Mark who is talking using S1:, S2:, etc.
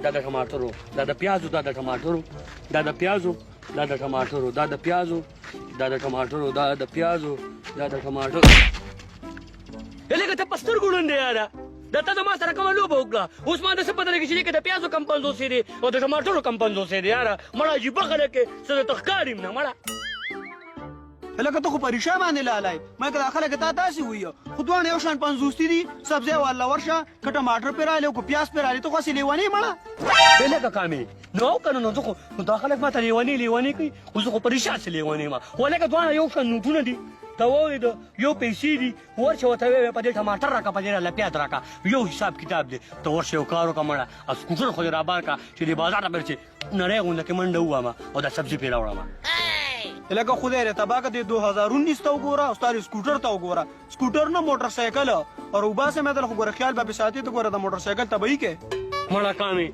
S1: دا د ټماټرو دا د پیازو دا د ټماټرو دا د پیازو دا د ټماټرو دا د پیازو دا د ټماټرو دا د پیازو دا د ټماټرو لکه ته په سترګو ړوند دی یاره دا ته زما سره کومه لوبه وکړه اوس ما د څه پته لګي چې د پیازو کم 500 دی او د ټماټرو کم 500 دی یاره مړه عجیبه خلک یې څه درته ښکاري م نه مړه
S2: لکه ته خو پریشان باندې لالی ما که دا خلک تا داسې وویه خو دواړه یو شان 500 دي سبزی والا ورشه که ټماټر پرې رالی او که پیاز پرې رالی ته خو هسې لیونی مړه
S1: لکه کامې نو او که نه نو زه خو دا خلک ما ته لیونی کوي خو زه خو پریشان سې لیونی یم خو لکه دواړه یو شان نوټونه دي ته ووایې د یو پیسې دي ورشه ورته ویې په دې ټماټر راکړه په دې راله پیاز راکړه یو حساب کتاب دی ته ورشه یو کار وکړه مړه سکوټر خو دې رابار کړه چې دې بازار ته برچې نری غونده کې منډه ووهمه او دا سبزي پرې راوړمه
S2: لکه خدای دې تبا که دې 2019 ته وګوره او ستا سکوټر ته وګوره سکوټر نه موټر سایکل او وباسه مې دل خو ګوره خیال به ساتي ته ګوره د موټر سایکل تبعی کې
S1: مړه کامې